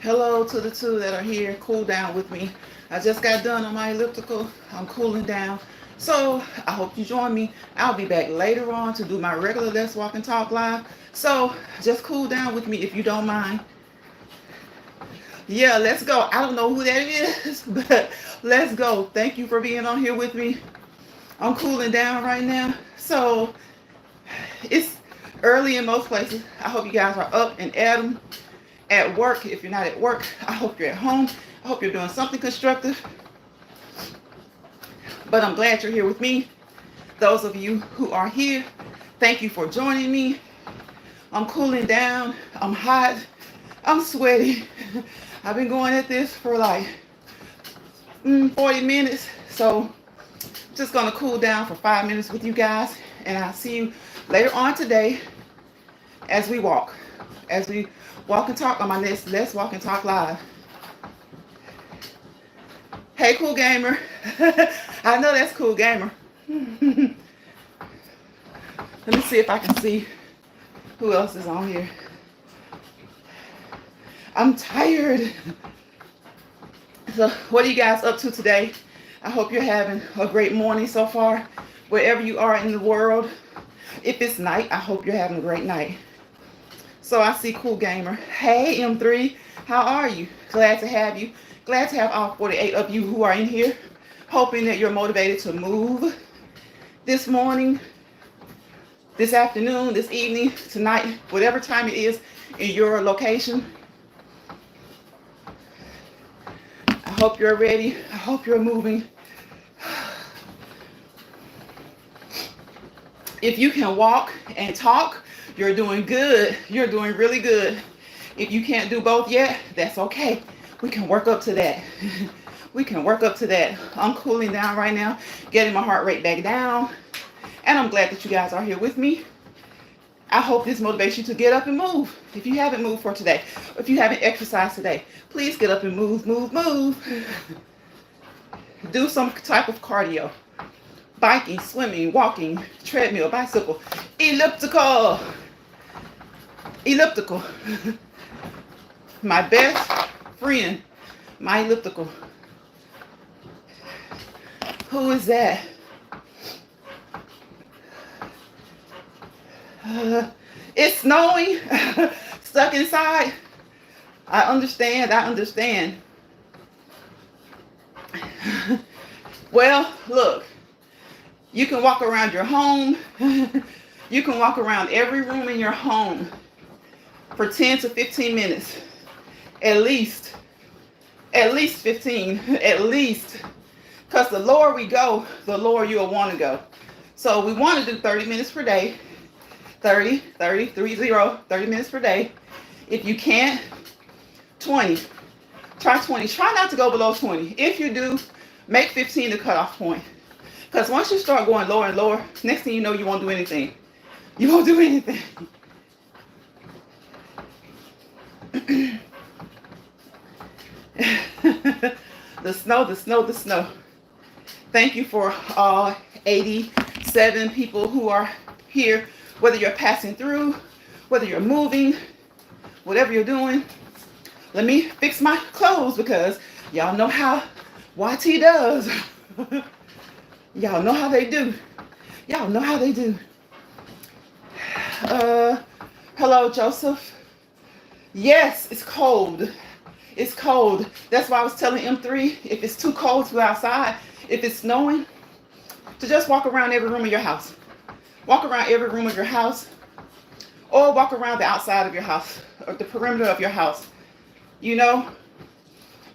Hello to the two that are here. Cool down with me. I just got done on my elliptical. I'm cooling down. So I hope you join me. I'll be back later on to do my regular Let's Walk and Talk live. So just cool down with me if you don't mind. Yeah, let's go. I don't know who that is, but let's go. Thank you for being on here with me. I'm cooling down right now. So it's early in most places. I hope you guys are up and at 'em. At work. If you're not at work, I hope you're at home. I hope you're doing something constructive. But I'm glad you're here with me. Those of you who are here, thank you for joining me. I'm cooling down. I'm hot. I'm sweaty. I've been going at this for like 40 minutes. So I'm just going to cool down for 5 minutes with you guys. And I'll see you later on today as we walk. As we walk and talk on my next Let's Walk and Talk live. Hey, Cool Gamer. I know that's Cool Gamer. Let me see if I can see who else is on here. I'm tired. So what are you guys up to today? I hope you're having a great morning so far, wherever you are in the world. If it's night, I hope you're having a great night. So I see Cool Gamer. Hey, M3, how are you? Glad to have you. Glad to have all 48 of you who are in here. Hoping that you're motivated to move this morning, this afternoon, this evening, tonight, whatever time it is in your location. I hope you're ready. I hope you're moving. If you can walk and talk, you're doing good. You're doing really good. If you can't do both yet, that's okay. We can work up to that. We can work up to that. I'm cooling down right now, getting my heart rate back down. And I'm glad that you guys are here with me. I hope this motivates you to get up and move. If you haven't moved for today, if you haven't exercised today, please get up and move, move, move. Do some type of cardio. Biking, swimming, walking, treadmill, bicycle, elliptical. Elliptical. My best friend, my elliptical. Who is that? It's snowing. Stuck inside. I understand. I understand. Well, look. You can walk around your home. You can walk around every room in your home for 10 to 15 minutes. At least 15. At least. Because the lower we go, the lower you'll want to go. So we want to do 30 minutes per day. 30 minutes per day. If you can't, 20. Try 20. Try not to go below 20. If you do, make 15 the cutoff point. Because once you start going lower and lower, next thing you know, you won't do anything. You won't do anything. The snow, the snow, the snow. Thank you for all 87 people who are here, whether you're passing through, whether you're moving, whatever you're doing. Let me fix my clothes because y'all know how YT does. Y'all know how they do. Y'all know how they do. Hello, Joseph. Yes, it's cold. It's cold. That's why I was telling M3, if it's too cold to go outside, if it's snowing, to just walk around every room of your house. Walk around every room of your house, or walk around the outside of your house, or the perimeter of your house. You know,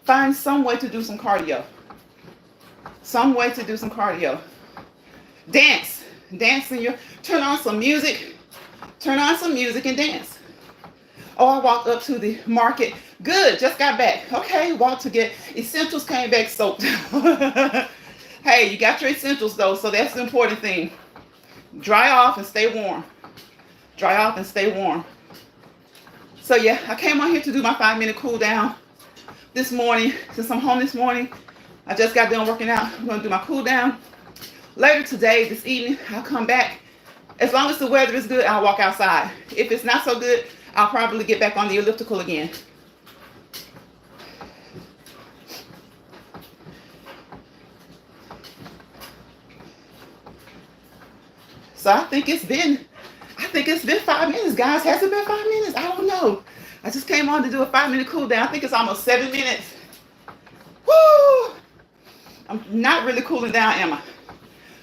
find some way to do some cardio. Some way to do some cardio. Dance. Dance in your, turn on some music. Turn on some music and dance. Oh, I walked up to the market. Good, just got back. Okay, walked to get essentials, came back soaked. Hey, you got your essentials though, so that's the important thing. Dry off and stay warm. Dry off and stay warm. So yeah, I came on here to do my 5-minute cool down this morning. Since I'm home this morning, I just got done working out. I'm going to do my cool down. Later today, this evening, I'll come back. As long as the weather is good, I'll walk outside. If it's not so good, I'll probably get back on the elliptical again. So I think it's been 5 minutes, guys. Has it been 5 minutes? I don't know. I just came on to do a 5-minute cool down. I think it's almost 7 minutes. Woo! I'm not really cooling down, am I?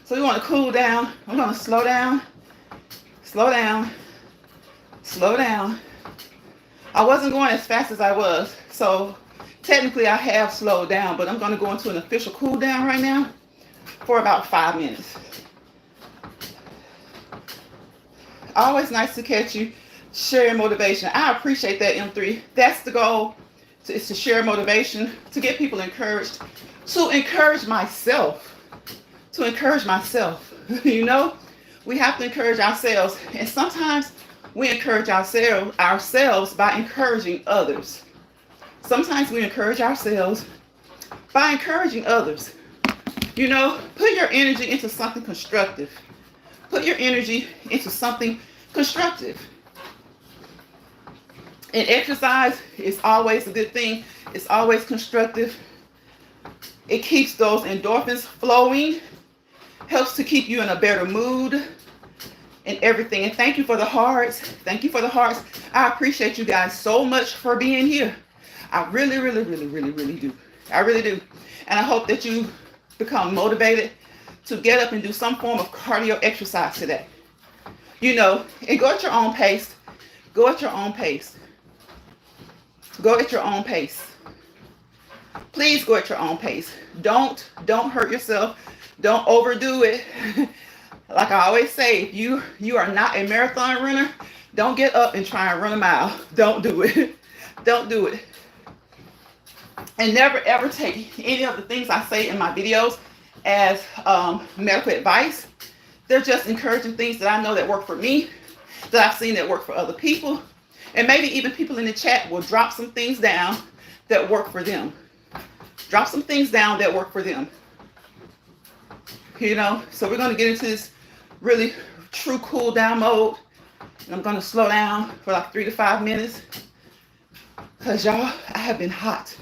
So we want to cool down. I'm going to slow down, slow down, slow down. I wasn't going as fast as I was, so technically I have slowed down, but I'm going to go into an official cool down right now for about 5 minutes. Always nice to catch you. Share motivation. I appreciate that, M3. That's the goal, is to share motivation, to get people encouraged, to encourage myself. To encourage myself. You know, we have to encourage ourselves. And sometimes we encourage ourselves by encouraging others. Sometimes we encourage ourselves by encouraging others. You know, put your energy into something constructive. Put your energy into something constructive. And exercise is always a good thing. It's always constructive. It keeps those endorphins flowing. Helps to keep you in a better mood and everything. And thank you for the hearts. Thank you for the hearts. I appreciate you guys so much for being here. I really, really, really, really, really do. I really do. And I hope that you become motivated to get up and do some form of cardio exercise today. You know, and go at your own pace. Go at your own pace. Go at your own pace. Please go at your own pace. Don't hurt yourself. Don't overdo it. Like I always say, if you are not a marathon runner, don't get up and try and run a mile. Don't do it. Don't do it. And never ever take any of the things I say in my videos as medical advice. They're just encouraging things that I know that work for me, that I've seen that work for other people. And maybe even people in the chat will drop some things down that work for them. Drop some things down that work for them. You know, so we're going to get into this really true cool down mode. And I'm going to slow down for like 3 to 5 minutes. Because y'all, I have been hot.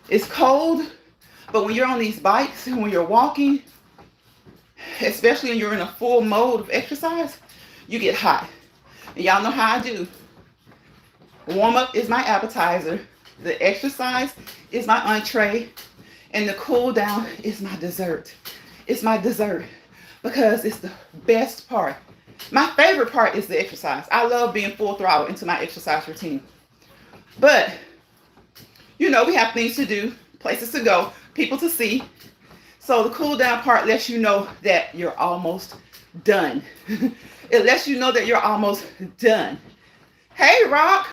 It's cold, but when you're on these bikes and when you're walking, especially when you're in a full mode of exercise, you get hot. And y'all know how I do. Warm up is my appetizer. The exercise is my entree. And the cool down is my dessert. It's my dessert because it's the best part. My favorite part is the exercise. I love being full throttle into my exercise routine. But, you know, we have things to do, places to go, people to see. So the cool down part lets you know that you're almost done. It lets you know that you're almost done. Hey, Rock.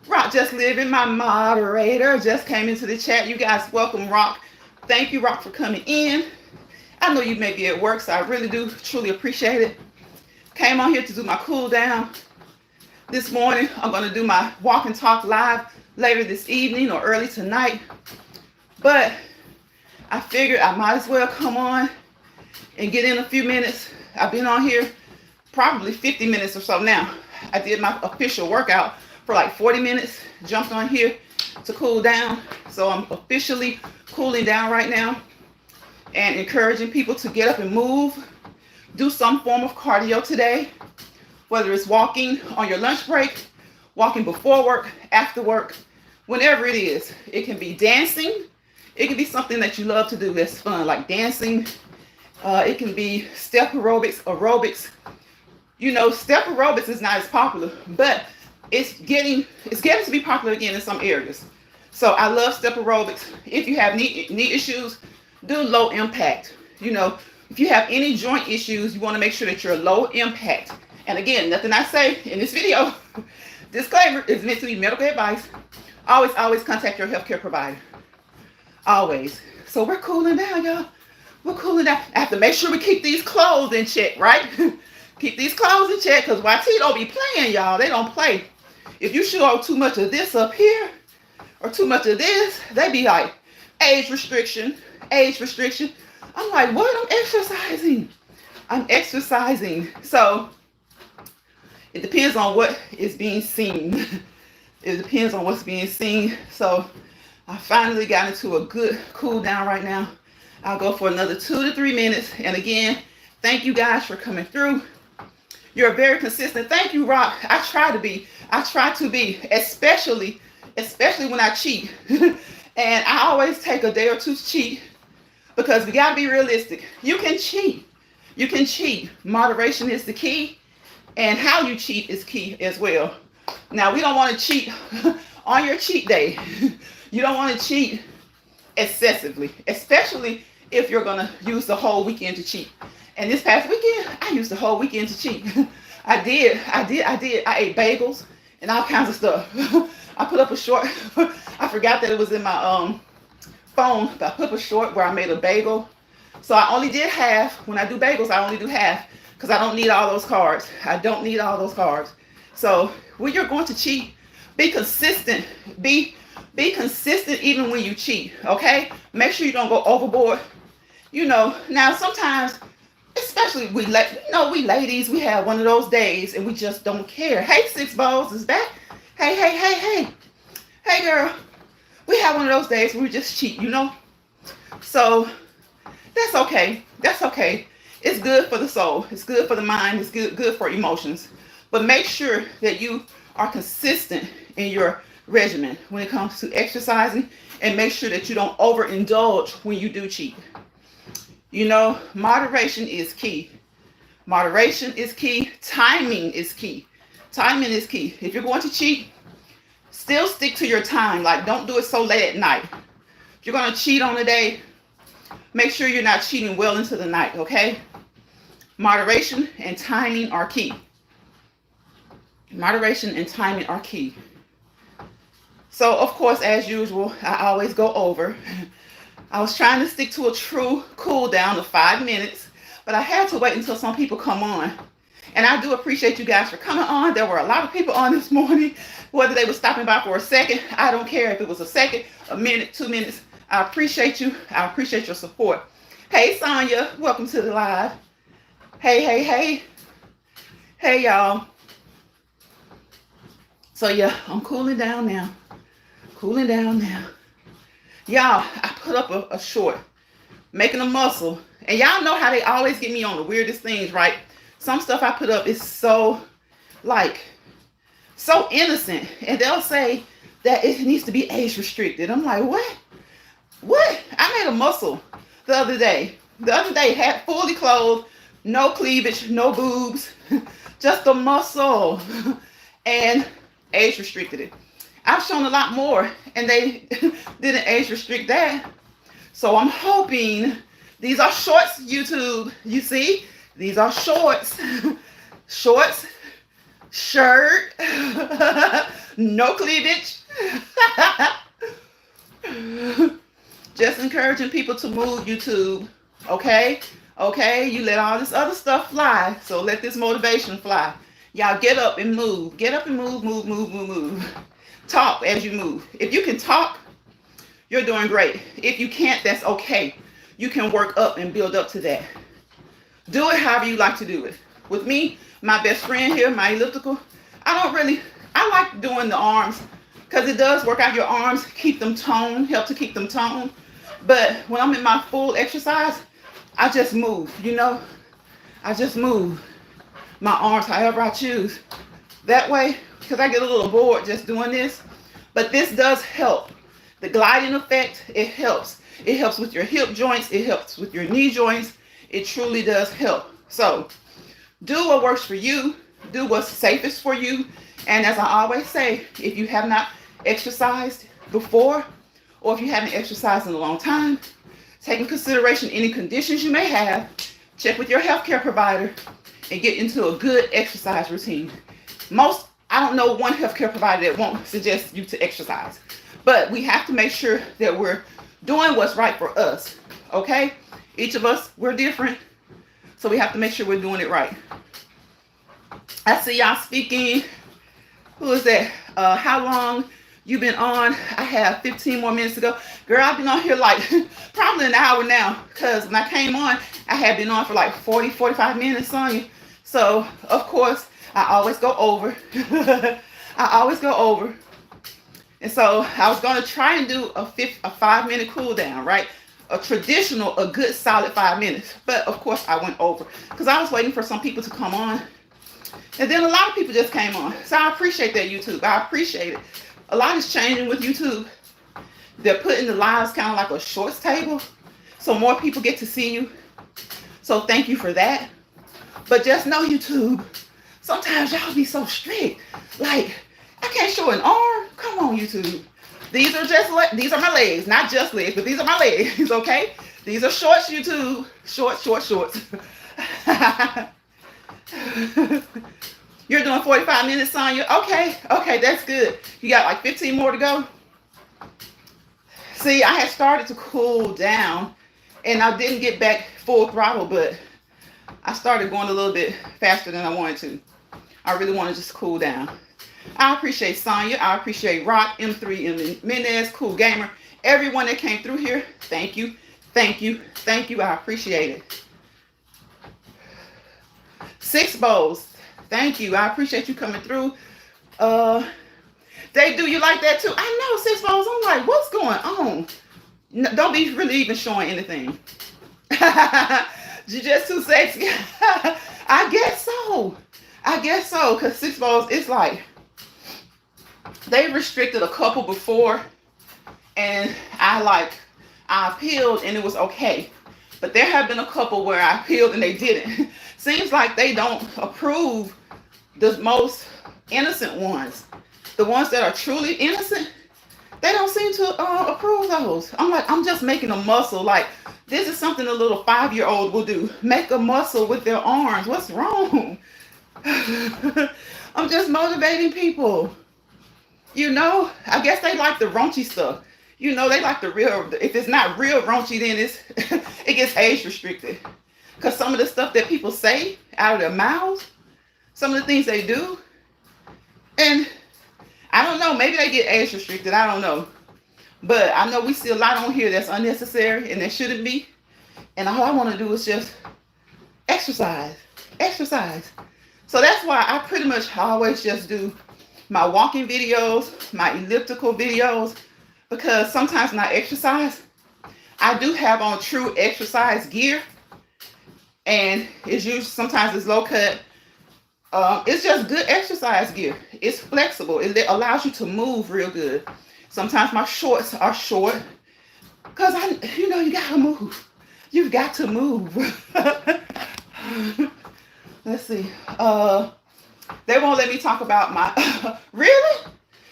Rock Just Living, my moderator, just came into the chat. You guys, welcome, Rock. Thank you, Rock, for coming in. I know you may be at work, so I really do truly appreciate it. Came on here to do my cool down this morning. I'm going to do my walk and talk live later this evening or early tonight. But I figured I might as well come on and get in a few minutes. I've been on here probably 50 minutes or so now. I did my official workout for like 40 minutes, jumped on here to cool down. So I'm officially cooling down right now and encouraging people to get up and move, do some form of cardio today, whether it's walking on your lunch break, walking before work, after work, whenever it is. It can be dancing. It can be something that you love to do that's fun, like dancing. It can be step aerobics. You know, step aerobics is not as popular, but it's getting to be popular again in some areas. So I love step aerobics. If you have knee issues, do low impact. You know, if you have any joint issues, you want to make sure that you're low impact. And again, nothing I say in this video, disclaimer, is meant to be medical advice. Always contact your healthcare provider. Always. So we're cooling down, y'all. We're cooling down. I have to make sure we keep these clothes in check, right? Keep these clothes in check, because YT don't be playing, y'all. They don't play. If you show too much of this up here, or too much of this, they be like, age restriction. I'm like, what? I'm exercising. So it depends on what is being seen. It depends on what's being seen. So I finally got into a good cool down right now. I'll go for another 2 to 3 minutes. And again, thank you guys for coming through. You're very consistent. Thank you, Rock. I try to be. I try to be, especially when I cheat. And I always take a day or two to cheat because we got to be realistic. You can cheat. You can cheat. Moderation is the key, and how you cheat is key as well. Now, we don't want to cheat on your cheat day. You don't want to cheat excessively, especially if you're going to use the whole weekend to cheat. And this past weekend, I used the whole weekend to cheat. I did. I ate bagels and all kinds of stuff. I put up a short. I forgot that it was in my phone, but I put up a short where I made a bagel. So I only did half. When I do bagels, I only do half because I don't need all those carbs. I don't need all those carbs. So when you're going to cheat, be consistent. Be consistent even when you cheat, okay? Make sure you don't go overboard. Now sometimes, especially we ladies, we have one of those days and we just don't care. Hey, Six Balls is back. Hey, girl. We have one of those days where we just cheat, So that's okay. That's okay. It's good for the soul. It's good for the mind. It's good for emotions. But make sure that you are consistent in your regimen when it comes to exercising, and make sure that you don't overindulge when you do cheat. Moderation is key. Moderation is key. Timing is key. Timing is key. If you're going to cheat, still stick to your time. Like, don't do it so late at night. If you're going to cheat on a day, make sure you're not cheating well into the night, okay? Moderation and timing are key. Moderation and timing are key. So, of course, as usual, I always go over. I was trying to stick to a true cool down of 5 minutes, but I had to wait until some people come on. And I do appreciate you guys for coming on. There were a lot of people on this morning, whether they were stopping by for a second. I don't care if it was a second, a minute, 2 minutes. I appreciate you. I appreciate your support. Hey, Sonya, welcome to the live. Hey, y'all. So, yeah, I'm cooling down now. Y'all, I put up a short, making a muscle. And y'all know how they always get me on the weirdest things, right? Some stuff I put up is so innocent. And they'll say that it needs to be age restricted. I'm like, what? I made a muscle the other day. Had fully clothed, no cleavage, no boobs, just a muscle. And age restricted it. I've shown a lot more, and they didn't age restrict that. So I'm hoping, these are shorts, YouTube. You see? These are shorts. Shorts, shirt, no cleavage. Just encouraging people to move, YouTube. Okay? You let all this other stuff fly, so let this motivation fly. Y'all get up and move. Get up and move. Talk as you move. If you can talk, you're doing great. If you can't, that's okay. You can work up and build up to that. Do it however you like to do it. With me, my best friend here, my elliptical, I like doing the arms because it does work out your arms, keep them toned, help to keep them toned. But when I'm in my full exercise, I just move, I just move my arms however I choose. That way, because I get a little bored just doing this, but this does help. The gliding effect, it helps. It helps with your hip joints. It helps with your knee joints. It truly does help. So do what works for you. Do what's safest for you. And as I always say, if you have not exercised before, or if you haven't exercised in a long time, take in consideration any conditions you may have. Check with your healthcare provider and get into a good exercise routine. I don't know one healthcare provider that won't suggest you to exercise. But we have to make sure that we're doing what's right for us. Okay? Each of us, we're different. So we have to make sure we're doing it right. I see y'all speaking. Who is that? How long you been on? I have 15 more minutes to go. Girl, I've been on here like probably an hour now. Because when I came on, I had been on for like 40, 45 minutes, Sonya. So, of course, I always go over. And so I was going to try and do a 5-minute cool down, right? A good solid 5 minutes. But of course I went over because I was waiting for some people to come on. And then a lot of people just came on. So I appreciate that, YouTube. I appreciate it. A lot is changing with YouTube. They're putting the lives kind of like a shorts table, so more people get to see you. So thank you for that. But just know, YouTube, sometimes y'all be so strict. Like, I can't show an arm. Come on, YouTube. These are these are my legs, not just legs, but these are my legs, okay? These are shorts, YouTube. Shorts. You're doing 45 minutes, Sonya. Okay, that's good. You got like 15 more to go. See, I had started to cool down, and I didn't get back full throttle, but I started going a little bit faster than I wanted to. I really want to just cool down. I appreciate Sonya. I appreciate Rock, M3, Mendez, Cool Gamer. Everyone that came through here, thank you. I appreciate it. 6 bowls. Thank you. I appreciate you coming through. They do you like that too? I know, 6 bowls. I'm like, what's going on? No, don't be really even showing anything. You're just too sexy. I guess so. Because 6 bowls, it's like, they restricted a couple before, and I appealed and it was okay. But there have been a couple where I appealed and they didn't. Seems like they don't approve the most innocent ones. The ones that are truly innocent, they don't seem to approve those. I'm like, I'm just making a muscle. Like, this is something a little 5-year-old will do. Make a muscle with their arms. What's wrong? I'm just motivating people. You know, I guess they like the raunchy stuff. You know, they like the real. If it's not real raunchy, then it gets age restricted. Because some of the stuff that people say out of their mouths, some of the things they do, and I don't know, maybe they get age restricted. I don't know. But I know we see a lot on here that's unnecessary and that shouldn't be. And all I want to do is just exercise. So that's why I pretty much always just do my walking videos, my elliptical videos, because sometimes when I exercise, I do have on true exercise gear, and it's usually, sometimes it's low cut. It's just good exercise gear. It's flexible. It allows you to move real good. Sometimes my shorts are short because you gotta move. You've got to move. Let's see. They won't let me talk about my. Really?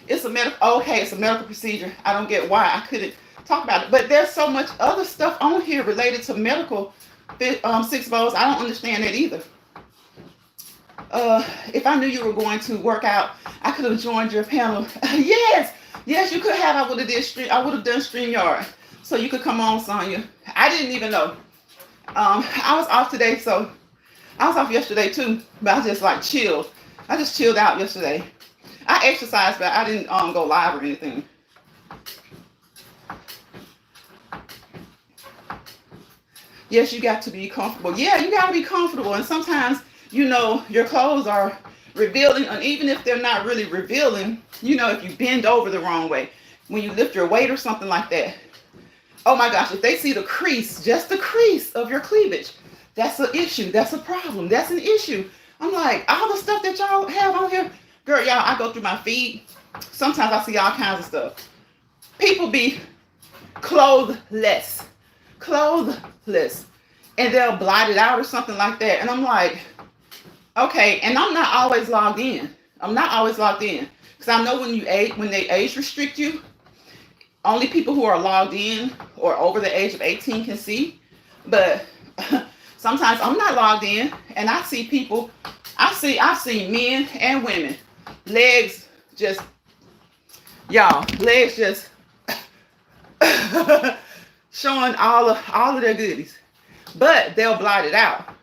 It's a medical. Okay, it's a medical procedure. I don't get why I couldn't talk about it. But there's so much other stuff on here related to medical 6 bowls. I don't understand that either. If I knew you were going to work out, I could have joined your panel. Yes, you could have. I would have done StreamYard, so you could come on, Sonya. I didn't even know. I was off today, so I was off yesterday too, but I just like chilled. I just chilled out yesterday. I exercised, but I didn't go live or anything. Yes, you got to be comfortable. Yeah, you got to be comfortable. And sometimes, your clothes are revealing, and even if they're not really revealing, if you bend over the wrong way, when you lift your weight or something like that. Oh my gosh, if they see the crease, just the crease of your cleavage, that's an issue. That's a problem. That's an issue. I'm like, all the stuff that y'all have on here, girl, y'all, I go through my feed. Sometimes I see all kinds of stuff. People be clothless, and they'll blot it out or something like that. And I'm like, okay, and I'm not always logged in. Because I know when they age restrict you, only people who are logged in or over the age of 18 can see. But sometimes I'm not logged in, and I see people. I've seen men and women, legs just showing all of their goodies, but they'll blot it out.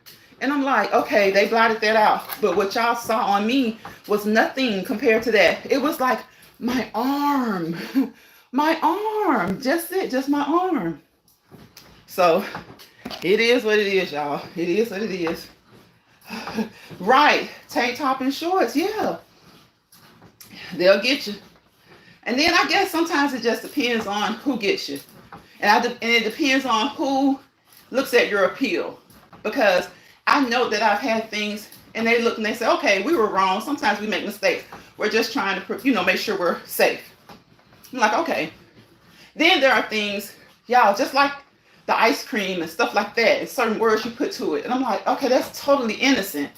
And I'm like, okay, they blotted that out, but what y'all saw on me was nothing compared to that. It was like my arm, just my arm. So it is what it is, y'all. It is what it is. Right, tank top and shorts, yeah, they'll get you. And then I guess sometimes it just depends on who gets you, and it depends on who looks at your appeal, because I know that I've had things and they look and they say, okay, we were wrong. Sometimes we make mistakes. We're just trying to, make sure we're safe. I'm like, okay. Then there are things, y'all, just like the ice cream and stuff like that, and certain words you put to it. And I'm like, okay, that's totally innocent.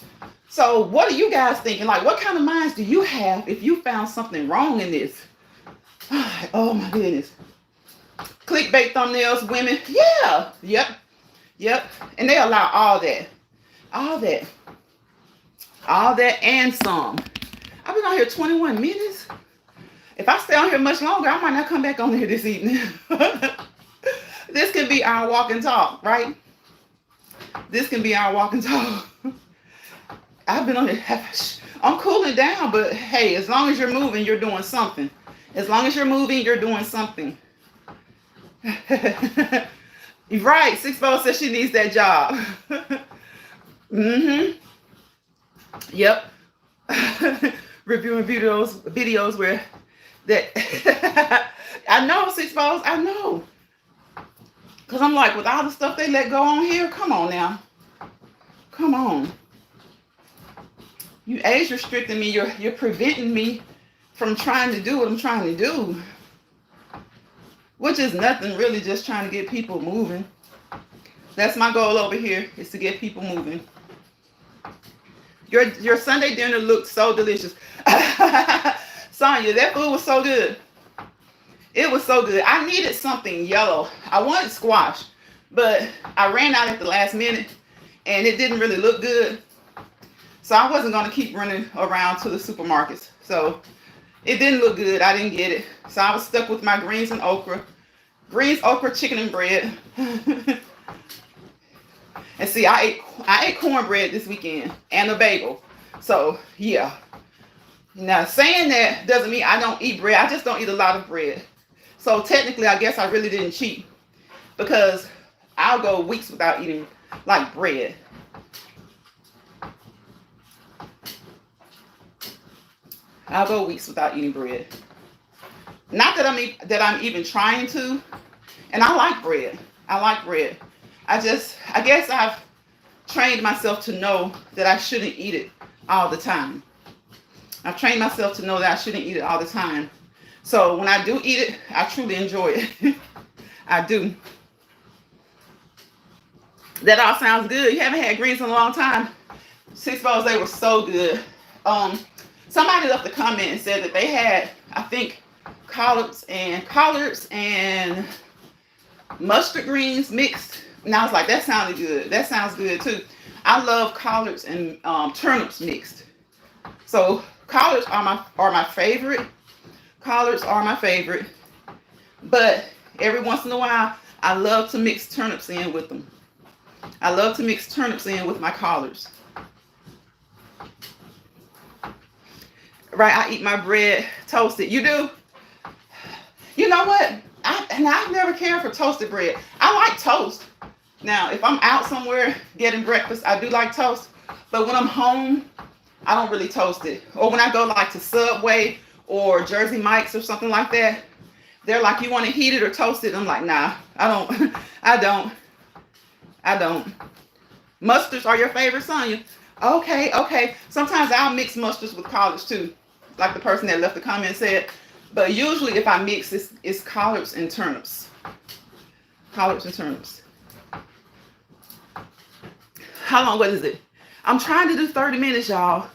So what are you guys thinking? Like, what kind of minds do you have if you found something wrong in this? Oh my goodness. Clickbait thumbnails, women. Yeah. Yep. And they allow all that. All that and some. I've been on here 21 minutes. If I stay on here much longer, I might not come back on here this evening. This can be our walk and talk, right? This can be our walk and talk. I've been on here. I'm cooling down, but hey, as long as you're moving, you're doing something. As long as you're moving, you're doing something. Right. 6 says she needs that job. Yep. Reviewing videos where that I know 6 I know. Cause I'm like, with all the stuff they let go on here, come on now. Come on. You age restricting me, you're preventing me from trying to do what I'm trying to do. Which is nothing, really, just trying to get people moving. That's my goal over here, is to get people moving. Your Sunday dinner looked so delicious. Sonya, that food was so good. It was so good. I needed something yellow. I wanted squash, but I ran out at the last minute, and it didn't really look good. So I wasn't going to keep running around to the supermarkets. So it didn't look good. I didn't get it. So I was stuck with my greens and okra. Greens, okra, chicken, and bread. And see, I ate cornbread this weekend and a bagel. So, yeah. Now, saying that doesn't mean I don't eat bread. I just don't eat a lot of bread. So, technically, I guess I really didn't cheat. Because I'll go weeks without eating, like, bread. I'll go weeks without eating bread. Not that I'm even trying to. And I like bread. I guess I've trained myself to know that I shouldn't eat it all the time. I've trained myself to know that I shouldn't eat it all the time. So when I do eat it, I truly enjoy it. I do. That all sounds good. You haven't had greens in a long time. 6 bowls, they were so good. Somebody left a comment and said that they had, I think, collards and mustard greens mixed. And I was like, that sounded good. That sounds good too. I love collards and turnips mixed. So collards are my favorite. Collards are my favorite. But every once in a while, I love to mix turnips in with them. I love to mix turnips in with my collards. Right, I eat my bread toasted. You do? You know what? I've never cared for toasted bread. I like toast. Now, if I'm out somewhere getting breakfast, I do like toast. But when I'm home, I don't really toast it. Or when I go like to Subway or Jersey Mike's or something like that, they're like, you want to heat it or toast it? I'm like, nah, I don't. I don't. Mustards are your favorite, Sonya? Okay. Sometimes I'll mix mustards with collards too, like the person that left the comment said. But usually if I mix, it's collards and turnips. Collards and turnips. How long? What is it? I'm trying to do 30 minutes, y'all.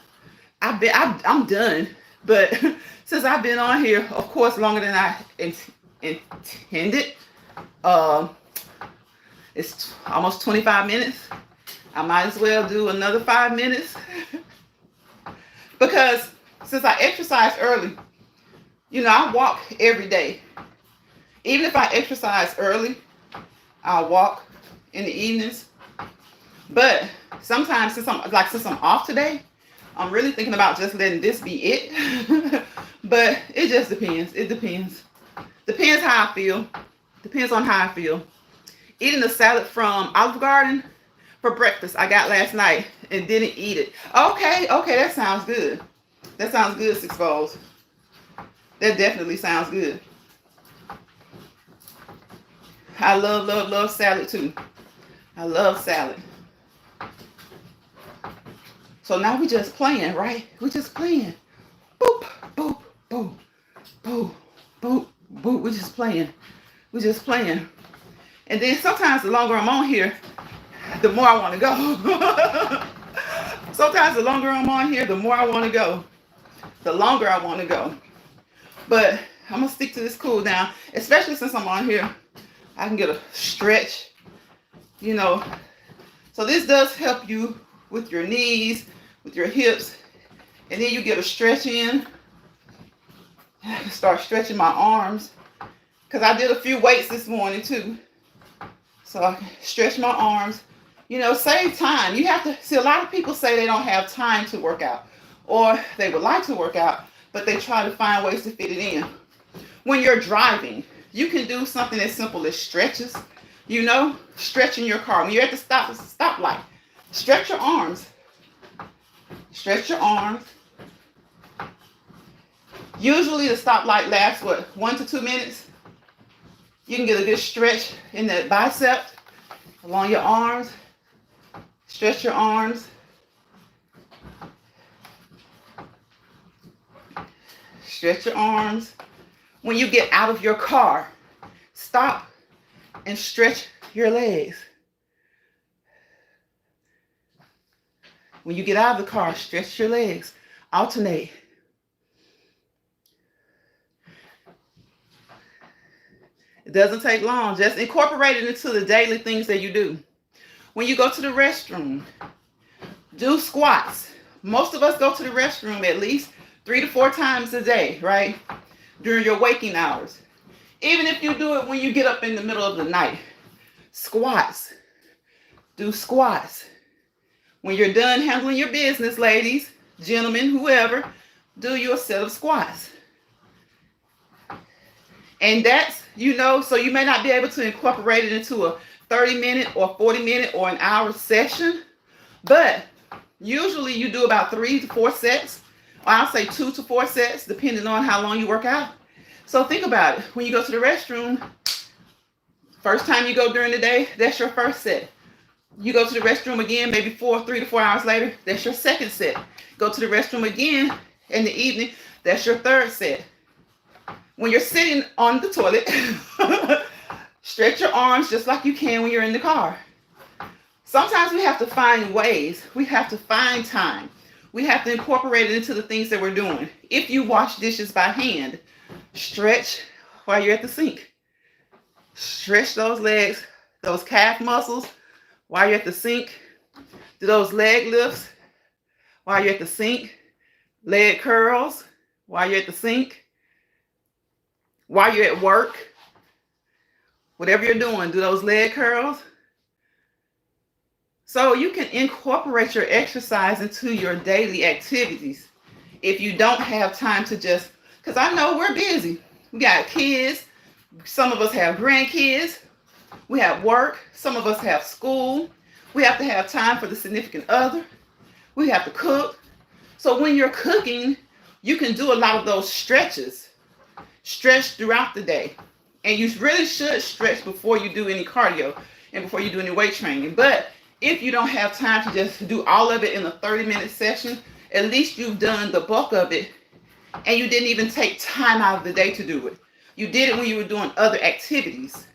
I'm done. But since I've been on here, of course, longer than I intended, it's almost 25 minutes. I might as well do another 5 minutes. Because since I exercise early, I walk every day. Even if I exercise early, I'll walk in the evenings. But sometimes since I'm off today, I'm really thinking about just letting this be it. But it just depends. It depends. Depends how I feel. Depends on how I feel. Eating a salad from Olive Garden for breakfast I got last night and didn't eat it. Okay, that sounds good. That sounds good, 6 bowls. That definitely sounds good. I love salad too. I love salad. So now we just playing, right? We just playing. Boop, boop, boop, boop, boop, boop. We just playing. We just playing. And then sometimes the longer I'm on here, the more I want to go. Sometimes the longer I'm on here, the more I want to go. The longer I want to go. But I'm going to stick to this cool down, especially since I'm on here. I can get a stretch, you know. So this does help you with your knees, with your hips. And then you get a stretch in. I can start stretching my arms. Because I did a few weights this morning too. So I can stretch my arms. You know, save time. You have to, see, a lot of people say they don't have time to work out. Or they would like to work out, but they try to find ways to fit it in. When you're driving, you can do something as simple as stretches. You know, stretching your car. When you're at the stoplight, stretch your arms. Stretch your arms. Usually the stoplight lasts, what, 1 to 2 minutes? You can get a good stretch in that bicep, along your arms. Stretch your arms. Stretch your arms. When you get out of your car, stop and stretch your legs. When you get out of the car, stretch your legs. Alternate. It doesn't take long. Just incorporate it into the daily things that you do. When you go to the restroom, do squats. Most of us go to the restroom at least 3 to 4 times a day, right? During your waking hours. Even if you do it when you get up in the middle of the night. Squats. Do squats. When you're done handling your business, ladies, gentlemen, whoever, do your set of squats. And that's, you know, so you may not be able to incorporate it into a 30-minute or 40-minute or an hour session, but usually you do about 3 to 4 sets, or I'll say 2 to 4 sets, depending on how long you work out. So think about it. When you go to the restroom, first time you go during the day, that's your first set. You go to the restroom again, maybe 3 to 4 hours later, that's your second set. Go to the restroom again in the evening, that's your third set. When you're sitting on the toilet, stretch your arms just like you can when you're in the car. Sometimes we have to find ways. We have to find time. We have to incorporate it into the things that we're doing. If you wash dishes by hand, stretch while you're at the sink. Stretch those legs, those calf muscles while you're at the sink. Do those leg lifts while you're at the sink. Leg curls while you're at the sink. While you're at work, whatever you're doing, do those leg curls. So you can incorporate your exercise into your daily activities. If you don't have time to just, because I know we're busy. We got kids. Some of us have grandkids. We have work. Some of us have school. We have to have time for the significant other. We have to cook. So when you're cooking, you can do a lot of those stretches. Stretch throughout the day. And you really should stretch before you do any cardio and before you do any weight training. But if you don't have time to just do all of it in a 30-minute session, at least you've done the bulk of it and you didn't even take time out of the day to do it. You did it when you were doing other activities.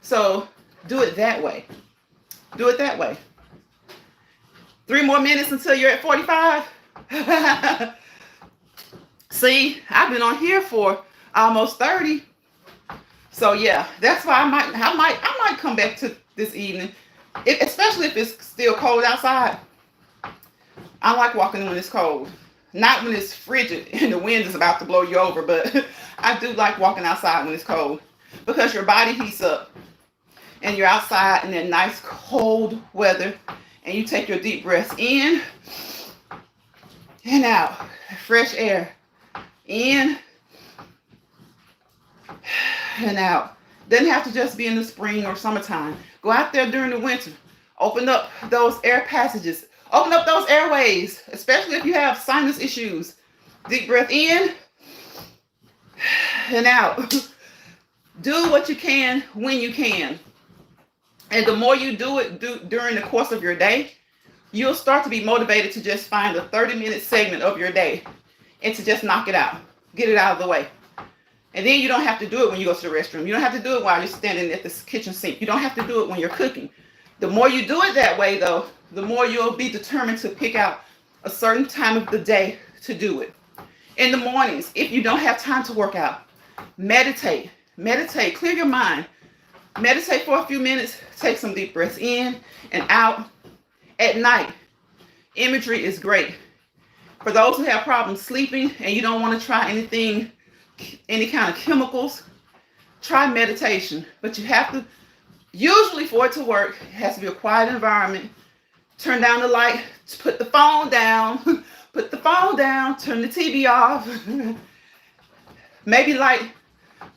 So do it that way. Do it that way. 3 more minutes until you're at 45. See, I've been on here for almost 30. So yeah, that's why I might come back to this evening, especially if it's still cold outside. I like walking when it's cold, not when it's frigid and the wind is about to blow you over, but I do like walking outside when it's cold because your body heats up and you're outside in that nice cold weather and you take your deep breaths in and out, fresh air, in and out. Doesn't have to just be in the spring or summertime. Go out there during the winter. Open up those air passages. Open up those airways, especially if you have sinus issues. Deep breath in and out. Do what you can when you can. And the more you do it during the course of your day, you'll start to be motivated to just find a 30-minute segment of your day and to just knock it out. Get it out of the way. And then you don't have to do it when you go to the restroom. You don't have to do it while you're standing at the kitchen sink. You don't have to do it when you're cooking. The more you do it that way, though, the more you'll be determined to pick out a certain time of the day to do it. In the mornings, if you don't have time to work out, meditate. Meditate. Clear your mind. Meditate for a few minutes. Take some deep breaths in and out. At night, imagery is great. For those who have problems sleeping and you don't want to try anything, any kind of chemicals, try meditation. But you have to, usually for it to work, it has to be a quiet environment. Turn down the light, put the phone down, put the phone down, turn the TV off. Maybe light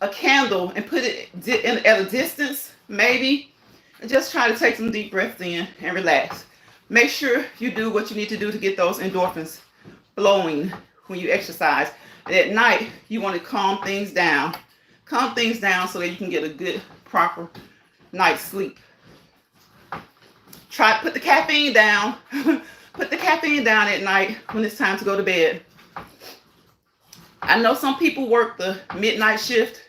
a candle and put it at a distance, maybe. And just try to take some deep breaths in and relax. Make sure you do what you need to do to get those endorphins flowing when you exercise. And at night, you want to calm things down. Calm things down so that you can get a good, proper night's sleep. Try to put the caffeine down. Put the caffeine down at night when it's time to go to bed. I know some people work the midnight shift,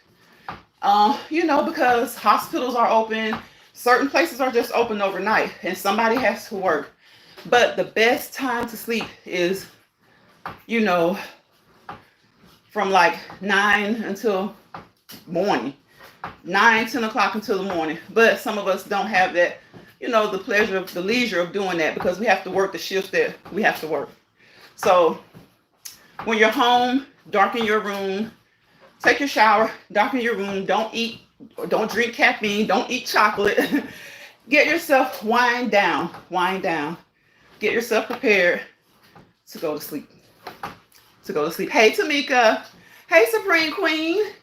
because hospitals are open. Certain places are just open overnight and somebody has to work. But the best time to sleep is, from like 9 until morning. 9, 10 o'clock until the morning. But some of us don't have that, the pleasure of the leisure of doing that because we have to work the shifts that we have to work. So when you're home, darken your room, take your shower, darken your room, don't drink caffeine, don't eat chocolate. Get yourself wind down. Get yourself prepared to go to sleep. Hey, Tamika. Hey, Supreme Queen.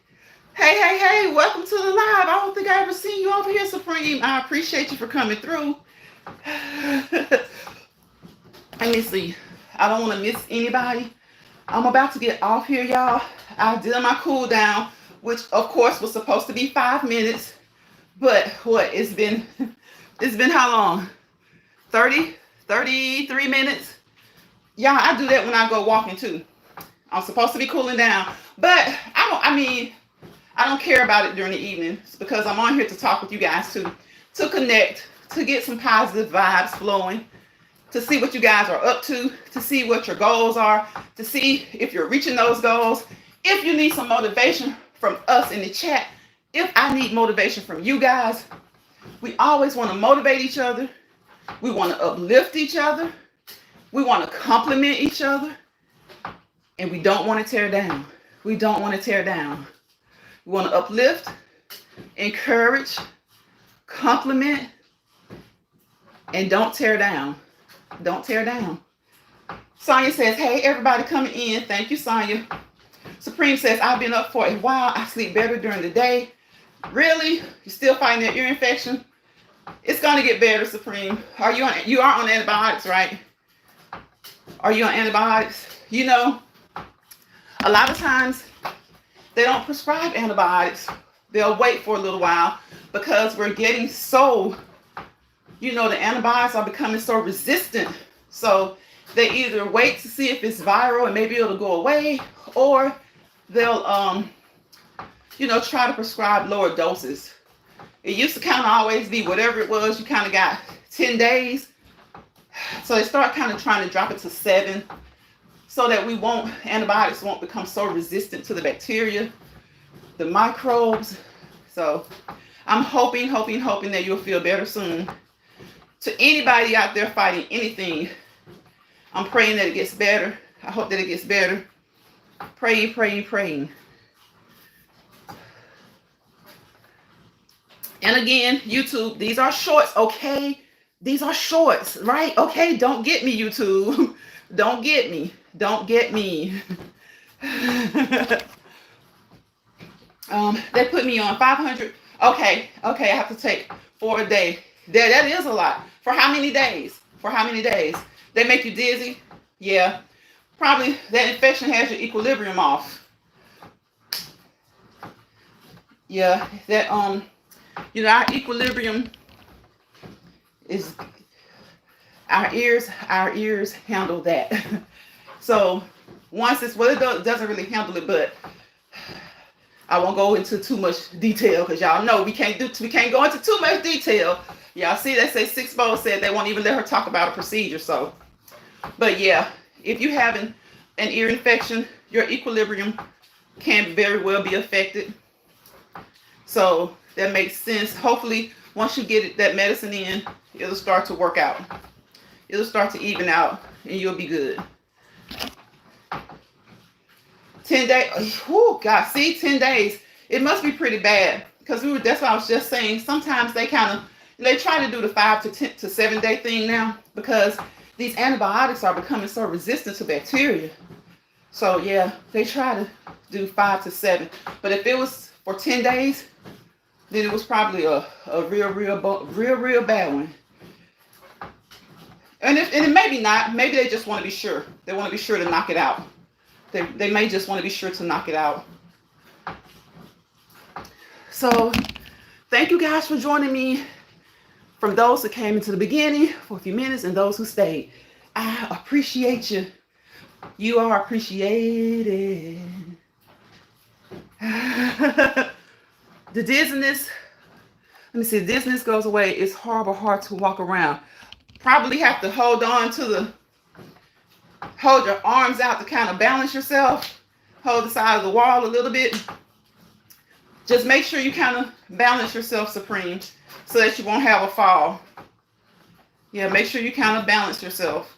Hey, welcome to the live. I don't think I ever seen you over here, Supreme. I appreciate you for coming through. Let me see. I don't want to miss anybody. I'm about to get off here, y'all. I did my cool down, which of course was supposed to be 5 minutes. But it's been how long? 33 minutes? Yeah, I do that when I go walking too. I'm supposed to be cooling down. But I don't care about it during the evenings because I'm on here to talk with you guys too, to connect, to get some positive vibes flowing, to see what you guys are up to see what your goals are, to see if you're reaching those goals. If you need some motivation from us in the chat, if I need motivation from you guys, we always want to motivate each other. We want to uplift each other. We want to compliment each other. And we don't want to tear down. We don't want to tear down. We want to uplift, encourage, compliment, and don't tear down. Don't tear down. Sonia says, hey, everybody coming in. Thank you, Sonia. Supreme says, I've been up for a while. I sleep better during the day. Really? You still fighting that ear infection? It's going to get better, Supreme. You are on antibiotics, right? Are you on antibiotics? A lot of times they don't prescribe antibiotics. They'll wait for a little while because we're getting so, the antibiotics are becoming so resistant. So they either wait to see if it's viral and maybe it'll go away, or they'll, try to prescribe lower doses. It used to kind of always be whatever it was, you kind of got 10 days. So they start kind of trying to drop it to 7 so that antibiotics won't become so resistant to the bacteria, the microbes. So I'm hoping that you'll feel better soon. To anybody out there fighting anything, I'm praying that it gets better. I hope that it gets better. Praying. And again, YouTube, these are shorts, okay? These are shorts, right? Okay, don't get me, YouTube. Don't get me. They put me on 500. Okay, I have to take 4 a day. That is a lot. For how many days? They make you dizzy? Yeah. Probably that infection has your equilibrium off. Yeah, that our equilibrium is Our ears handle that. So once it's, well, it doesn't really handle it, but I won't go into too much detail because y'all know we can't go into too much detail. Y'all see, they say Six Bowl said they won't even let her talk about a procedure. So, but yeah, if you have an ear infection, your equilibrium can very well be affected. So that makes sense. Hopefully, once you get that medicine in, it'll start to work out. It'll start to even out, and you'll be good. 10 days. Oh, God. See, 10 days. It must be pretty bad. Because that's what I was just saying. Sometimes they try to do the 5 to 10 to 7 day thing now. Because these antibiotics are becoming so resistant to bacteria. So, yeah, they try to do 5 to 7. But if it was for 10 days, then it was probably a real bad one. And it maybe not. Maybe they just want to be sure. They want to be sure to knock it out. They may just want to be sure to knock it out. So, thank you guys for joining me. From those who came into the beginning for a few minutes and those who stayed. I appreciate you. You are appreciated. The dizziness, let me see, the dizziness goes away. It's horrible hard to walk around. Probably have to hold your arms out to kind of balance yourself. Hold the side of the wall a little bit. Just make sure you kind of balance yourself supreme so that you won't have a fall. Yeah, make sure you kind of balance yourself.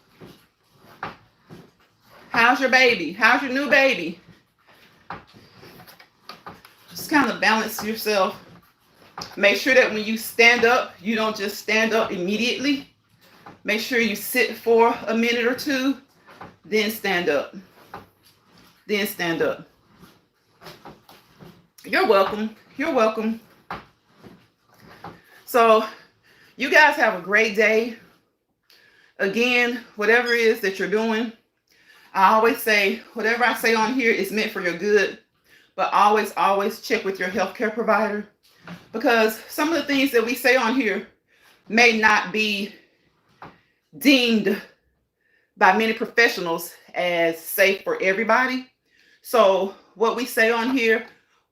How's your baby? How's your new baby? Just kind of balance yourself. Make sure that when you stand up, you don't just stand up immediately. Make sure you sit for a minute or two, then stand up. Then stand up. You're welcome. You're welcome. So, you guys have a great day. Again, whatever it is that you're doing, I always say, whatever I say on here is meant for your good. But always check with your healthcare provider. Because some of the things that we say on here may not be deemed by many professionals as safe for everybody. So what we say on here,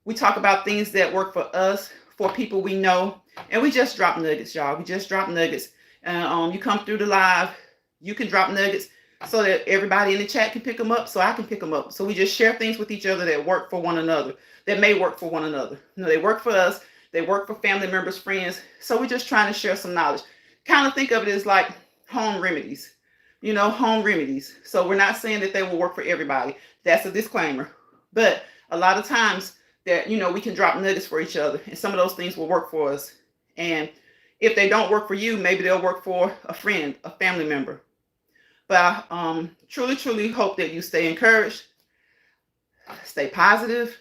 we talk about things that work for us, for people we know, and we just drop nuggets, y'all. We just drop nuggets. You come through the live, you can drop nuggets so that everybody in the chat can pick them up, so I can pick them up. So we just share things with each other that work for one another, that may work for one another. You know, they work for us, they work for family members, friends. So we're just trying to share some knowledge. Kind of think of it as like home remedies, you know, home remedies. So we're not saying that they will work for everybody. That's a disclaimer. But a lot of times that, you know, we can drop nuggets for each other, and some of those things will work for us. And if they don't work for you, maybe they'll work for a friend, a family member. But I truly hope that you stay encouraged, stay positive,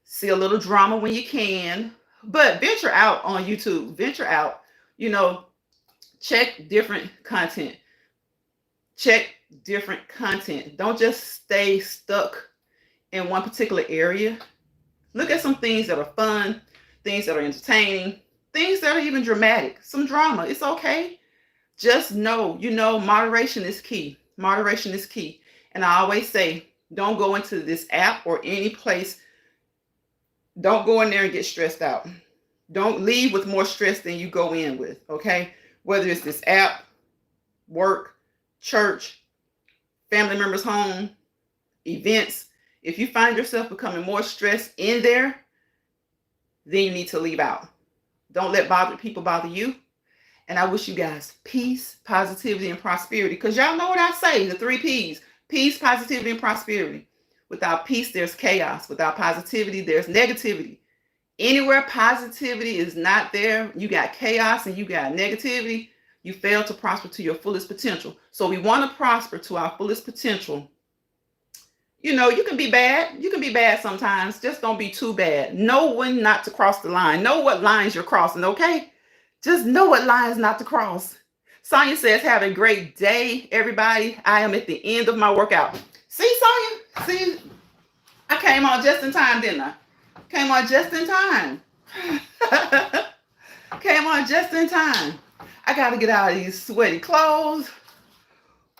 see a little drama when you can, but venture out on YouTube, venture out, you know, check different content. Check different content. Don't just stay stuck in one particular area. Look at some things that are fun, things that are entertaining, things that are even dramatic, some drama. It's okay. Just know, you know, moderation is key. Moderation is key. And I always say, don't go into this app or any place. Don't go in there and get stressed out. Don't leave with more stress than you go in with, okay? Whether it's this app, work, church, family members' home, events. If you find yourself becoming more stressed in there, then you need to leave out. Don't let people bother you. And I wish you guys peace, positivity, and prosperity. Because y'all know what I say, the 3 P's. Peace, positivity, and prosperity. Without peace, there's chaos. Without positivity, there's negativity. Anywhere positivity is not there, you got chaos and you got negativity, you fail to prosper to your fullest potential. So we want to prosper to our fullest potential. You know, you can be bad. You can be bad sometimes. Just don't be too bad. Know when not to cross the line. Know what lines you're crossing, okay? Just know what lines not to cross. Sonia says, have a great day, everybody. I am at the end of my workout. See, Sonia? See, I came on just in time, didn't I? Came on just in time. Came on just in time. I got to get out of these sweaty clothes.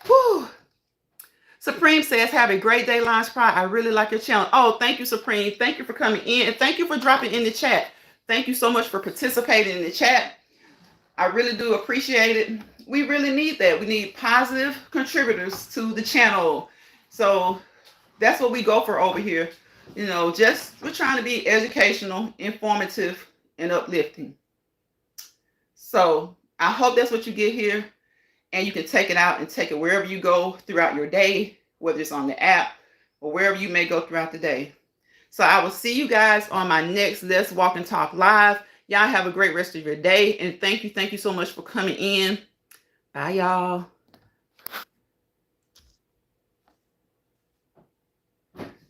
Whew. Supreme says, have a great day, Lance Pride. I really like your channel. Oh, thank you, Supreme. Thank you for coming in. And thank you for dropping in the chat. Thank you so much for participating in the chat. I really do appreciate it. We really need that. We need positive contributors to the channel. So that's what we go for over here. You know, just we're trying to be educational, informative, and uplifting. So I hope that's what you get here. And you can take it out and take it wherever you go throughout your day, whether it's on the app or wherever you may go throughout the day. So I will see you guys on my next Let's Walk and Talk Live. Y'all have a great rest of your day. And thank you so much for coming in. Bye, y'all.